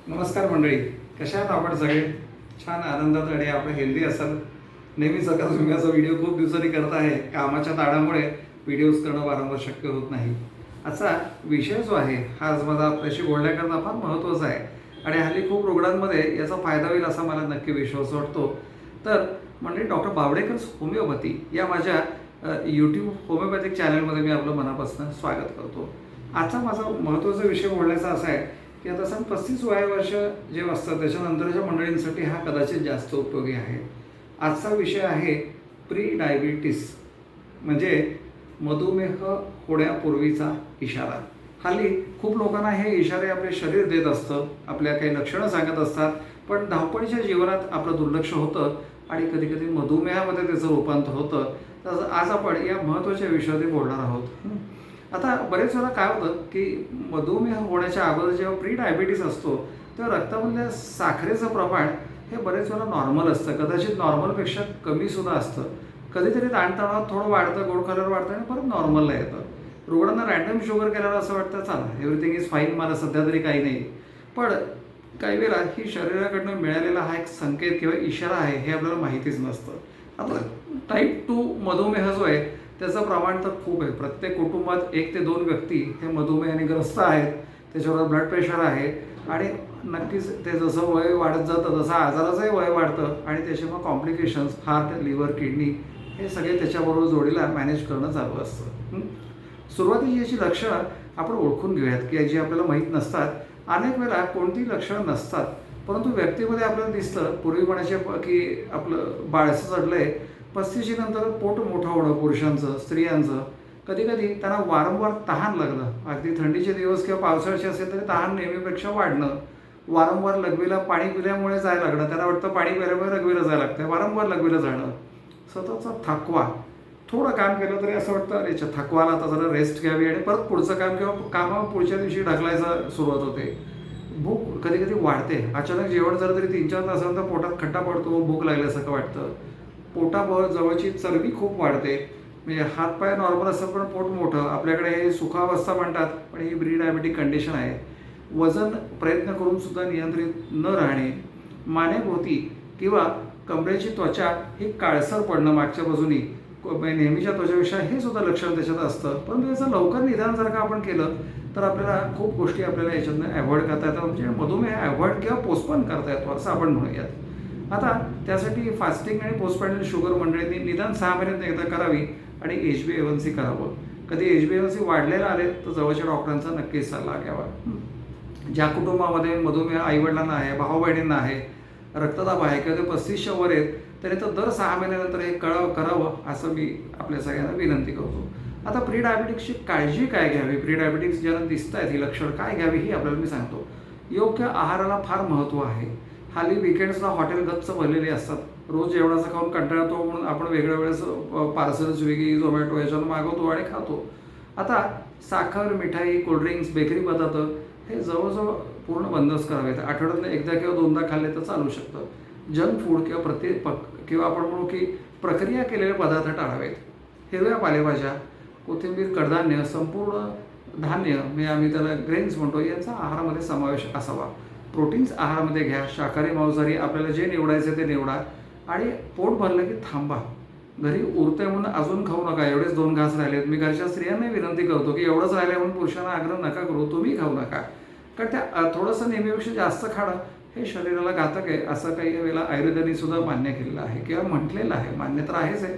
नमस्कार मंडळी, कशा आहात आपण सगळे? छान आनंदात आणि आपण हेल्दी असाल. नेहमी सकाळ तुम्ही असा व्हिडिओ खूप दिवसांनी करत आहे. कामाच्या ताणामुळे व्हिडिओज करणं वारंवार शक्य होत नाही. असा विषय जो आहे हा आज माझा आपल्याशी बोलण्याकरता फार महत्त्वाचा आहे आणि हल्ली खूप रुग्णांमध्ये याचा फायदा होईल असा मला नक्की विश्वास वाटतो. तर मंडळी, डॉक्टर बावडेकर्स होमिओपॅथी या माझ्या यूट्यूब होमिओपॅथिक चॅनलमध्ये मी आपलं मनापासून स्वागत करतो. आजचा माझा महत्त्वाचा विषय बोलण्याचा असा आहे की आता सण 35 वर्ष जे असतात त्याच्यानंतरच्या मंडळींसाठी हा कदाचित जास्त उपयोगी आहे. आजचा विषय आहे प्री डायबिटीस, म्हणजे मधुमेह होण्यापूर्वीचा इशारा. हल्ली खूप लोकांना हे इशारे आपले शरीर देत असतं, आपल्या काही लक्षणं सांगत असतात, पण धावपळीच्या जीवनात आपलं दुर्लक्ष होतं आणि कधी कधी मधुमेहामध्ये त्याचं रूपांतर होतं. तर आज आपण या महत्त्वाच्या विषयावरती बोलणार आहोत. आता बरेच वेळा काय होतं की मधुमेह होण्याच्या अगोदर जेव्हा प्री डायबिटीस असतो तेव्हा रक्तामधल्या साखरेचं प्रमाण हे बरेच वेळा नॉर्मल असतं, कदाचित नॉर्मलपेक्षा कमीसुद्धा असतं. कधीतरी ताणतणावात थोडं वाढतं, गोड खाल्यावर वाढतं आणि परत नॉर्मलला येतं. रुग्णांना रॅन्डम शुगर केल्यावर असं वाटतं चला एव्हरीथिंग इज फाईन, मला सध्या तरी काही नाही. पण काही वेळा ही शरीराकडनं मिळालेला हा एक संकेत किंवा इशारा आहे हे आपल्याला माहितीच नसतं. आता टाईप 2 मधुमेह जो आहे त्याचं प्रमाण तर खूप आहे. प्रत्येक कुटुंबात 1 ते 2 व्यक्ती हे मधुमेहाने ग्रस्त आहेत. त्याच्यावर ब्लड प्रेशर आहे आणि नक्कीच ते जसं वय वाढत जातं तसं आजाराचंही वय वाढतं आणि त्याचे मग कॉम्प्लिकेशन्स हार्ट, लिव्हर, किडनी हे सगळे त्याच्याबरोबर जोडीला मॅनेज करणं चालू असतं. सुरुवातीची याची लक्षणं आपण ओळखून घेऊयात की जी आपल्याला माहीत नसतात. अनेक वेळा कोणतीही लक्षणं नसतात, परंतु व्यक्तीमध्ये आपल्याला दिसतं पूर्वी म्हणायचे की आपलं बाळसं चढलं आहे. 35 नंतर पोट मोठं होणं पुरुषांचं, स्त्रियांचं. कधी कधी त्यांना वारंवार तहान लागणं, अगदी थंडीचे दिवस किंवा पावसाळ्याचे असेल तरी तहान नेहमीपेक्षा वाढणं. वारंवार लघवीला पाणी पिल्यामुळे जायला लागणं, त्यांना वाटतं पाणी प्यायल्यामुळे लघवीला जायला लागतं, वारंवार लघवीला जाणं. सततचा थकवा, थोडं काम केलं तरी असं वाटतं अरे थकवा आला, आता जरा रेस्ट घ्यावी आणि परत पुढचं काम किंवा कामं पुढच्या दिवशी ढकलायला सुरुवात होते. भूक कधी कधी वाढते, अचानक जेवण झालं तरी 3-4 तासानंतर पोटात खड्डा पडतो, भूक लागल्यासारखं वाटतं. पोटावर जवळची चरबी खूप वाढते, म्हणजे हातपाय नॉर्मल असतात पण पोट मोठं. आपल्याकडे हे सुखावस्था म्हणतात, पण ही प्री डायबिटिक कंडिशन आहे. वजन प्रयत्न करून सुद्धा नियंत्रित न राहणे, मानेभोवती किंवा कमरेची त्वचा ही काळसर पडणं मागच्या बाजूनी, नेहमीच्या त्वचेपेक्षा हे सुद्धा लक्षण त्याच्यात असतं. परंतु याचं लवकर निदान जर का आपण केलं तर आपल्याला खूप गोष्टी आपल्याला याच्यातनं अवॉइड करता येतात, म्हणजे मधुमेह अवॉइड किंवा पोस्टपोन करता येतो असं आपण म्हणूयात. आता त्यासाठी फास्टिंग आणि पोस्टपायनल शुगर मंडळींनी निदान 6 महिन्यात एकदा करावी आणि HbA1c करावं. कधी HbA1c वाढलेला आले तर जवळच्या डॉक्टरांचा नक्कीच सल्ला घ्यावा. ज्या कुटुंबामध्ये मधुमेह आईवडिलांना आहे, भाऊ बहिणींना आहे, रक्तदाब आहे किंवा ते 35च्या वर आहेत तरी तर दर 6 महिन्यानंतर हे करावं असं मी आपल्या सगळ्यांना विनंती करतो. आता प्री डायबिटिक्सची काळजी काय घ्यावी, प्री डायबिटिक्स ज्यांना दिसत आहेत ही लक्षणं काय घ्यावी ही आपल्याला मी सांगतो. योग्य आहाराला फार महत्त्व आहे. हल्ली विकेंड्सला हॉटेल गच्च भरलेली असतात. रोज जेवणाचं खाऊन कंटाळतो म्हणून आपण वेगळ्या वेळेस पार्सल, स्विगी, झोमॅटो याच्यानं मागवतो आणि खातो. आता साखर, मिठाई, कोल्ड्रिंक्स, बेकरी पदार्थ हे जवळजवळ पूर्ण बंदच करावेत. आठवड्यातनं एकदा किंवा 2दा खाल्ले तर चालू शकतं. जंक फूड किंवा आपण म्हणू की प्रक्रिया केलेले पदार्थ टाळावेत. हिरव्या पालेभाज्या, कोथिंबीर, कडधान्य, संपूर्ण धान्य म्हणजे आम्ही त्याला ग्रेन्स म्हणतो यांचा आहारामध्ये समावेश असावा. प्रोटीन्स आहारामध्ये घ्या. शाकाहारी, मांसाहारी आपल्याला जे निवडायचं ते निवडा आणि पोट भरलं की थांबा. घरी उरतंय म्हणून अजून खाऊ नका. एवढेच 2 घास राहिलेत. मी घरच्या स्त्रियांनाही विनंती करतो की एवढंच राहिलं म्हणून पुरुषांना आग्रह नका करू, तुम्ही खाऊ नका. कारण त्या थोडंसं नेहमीपेक्षा जास्त खाणं हे शरीराला घातक आहे असं काही वेळेला आयुर्वेदाने सुद्धा मान्य केलेलं आहे किंवा म्हटलेलं आहे. मान्य तर आहेच आहे.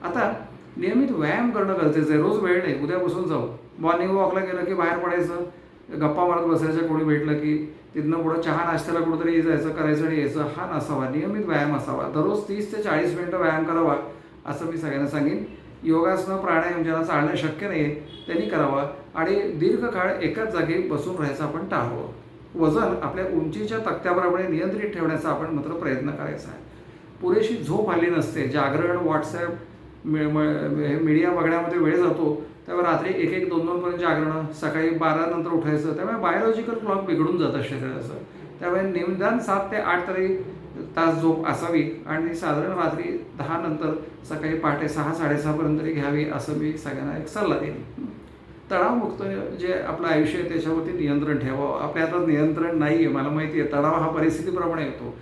आता नियमित व्यायाम करणं गरजेचं आहे. रोज वेळ नाही, उद्यापासून जाऊ. मॉर्निंग वॉकला गेलं की बाहेर पडायचं, गप्पा मारत बसायचं, कोणी भेटलं की तिथनं पुढं चहा नाश्त्याला कुठंतरी जायचं, करायचं आणि यायचं. हा नसावा. नियमित व्यायाम असावा. दररोज 30 ते 40 मिनिटं व्यायाम करावा असं मी सगळ्यांना सांगेन. योगासनं, प्राणायाम ज्यांना चालणं शक्य नाही त्यांनी करावं आणि दीर्घकाळ एकाच जागी बसून राहायचं आपण टाळावं. वजन आपल्या उंचीच्या तक्त्याप्रमाणे नियंत्रित ठेवण्याचा आपण मात्र प्रयत्न करायचा आहे. पुरेशी झोप आली नसते. जागरण, व्हॉट्सॲप, मीडिया बघण्यामध्ये वेळ जातो. त्यामुळे रात्री 1-1, 2-2 पर्यंत जागरणं, सकाळी 12 नंतर उठायचं. त्यामुळे बायोलॉजिकल क्लॉक बिघडून जातं शरीराचं. त्यामुळे निदान 7 ते 8 तरी तास झोप असावी आणि साधारण रात्री 10 नंतर सकाळी पहाटे 6-6:30 पर्यंत तरी घ्यावी असं मी सगळ्यांना एक सल्ला देईन. तणावमुक्त जे आपलं आयुष्य आहे त्याच्यावरती नियंत्रण ठेवावं. आपल्या हातात नियंत्रण नाही आहे, मला माहिती आहे. तणाव हा परिस्थितीप्रमाणे येतो,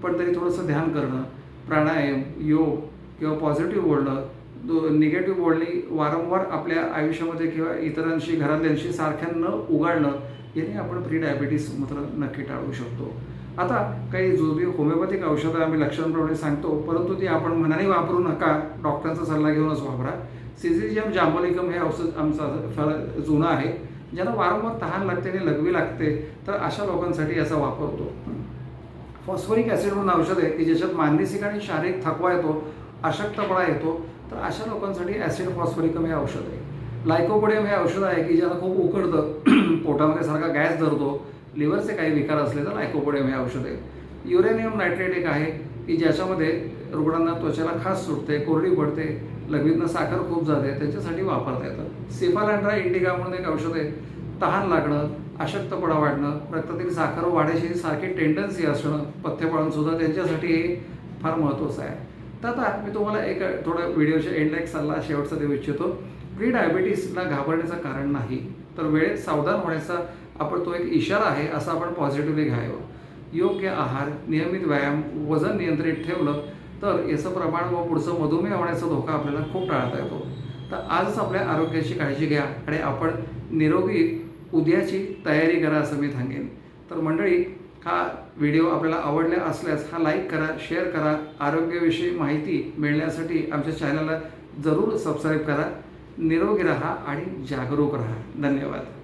पण तरी थोडंसं ध्यान करणं, प्राणायाम, योग किंवा पॉझिटिव्ह बोलणं, निगेटिव्ह बोलणी वारंवार आपल्या आयुष्यामध्ये किंवा इतरांशी, घरातल्यांशी सारख्या न उगाळणं, याने आपण प्री डायबिटीस मात्र नक्की टाळू शकतो. आता काही जो बी होमिओपॅथिक औषधं आम्ही लक्षणांप्रमाणे सांगतो, परंतु ती आपण मनाने वापरू नका, डॉक्टरांचा सल्ला घेऊनच वापरा. सिझिलियम जांबोलिकम हे औषध आमचं फार जुनं आहे. ज्यांना वारंवार तहान लागते आणि लघवी लागते, तर अशा लोकांसाठी याचा वापर होतो. फॉस्फरिक ॲसिड म्हणून औषध आहे की ज्याच्यात मानसिक आणि शारीरिक थकवा येतो, अशक्तपणा येतो, तर अशा लोकांसाठी ॲसिड फॉस्फरिकम हे औषध आहे. लायकोपोडियम हे औषध आहे की ज्याला खूप उकडतं, पोटामध्ये सारखा गॅस धरतो, लिव्हरचे काही विकार असले तर लायकोपोडियम हे औषध आहे. युरेनियम नायट्रेट एक आहे की ज्याच्यामध्ये रुग्णांना त्वचेला खास सुटते, कोरडी पडते, लघवीतनं साखर खूप जाते, त्यांच्यासाठी वापरता येतं. सेफालँड्रा इंडिका म्हणून एक औषध आहे. तहान लागणं, अशक्तपणा वाढणं, रक्तातील साखर वाढायची सारखी टेंडन्सी असणं, पथ्यपाळणसुद्धा त्यांच्यासाठी हे फार महत्त्वाचं आहे. तर आता मी तुम्हाला एक थोडा व्हिडिओच्या एंडला एक सल्ला शेवटचा देऊ इच्छितो. प्री डायबिटीसला घाबरण्याचं कारण नाही, तर वेळेत सावधान होण्याचा आपण तो एक इशारा आहे असं आपण पॉझिटिव्हली घ्यावं. योग्य आहार, नियमित व्यायाम, वजन नियंत्रित ठेवलं तर याचं प्रमाण व पुढचं मधुमेह होण्याचा धोका आपल्याला खूप टाळता येतो. तर आजच आपल्या आरोग्याची काळजी घ्या आणि आपण निरोगी उद्याची तयारी करा असं मी सांगेन. तर मंडळी, हा व्हिडिओ आपल्याला आवडला असल्यास हा लाईक करा, शेअर करा. आरोग्याविषयी माहिती मिळण्यासाठी आमच्या चॅनलला जरूर सबस्क्राईब करा. निरोगी राहा आणि जागरूक राहा. धन्यवाद.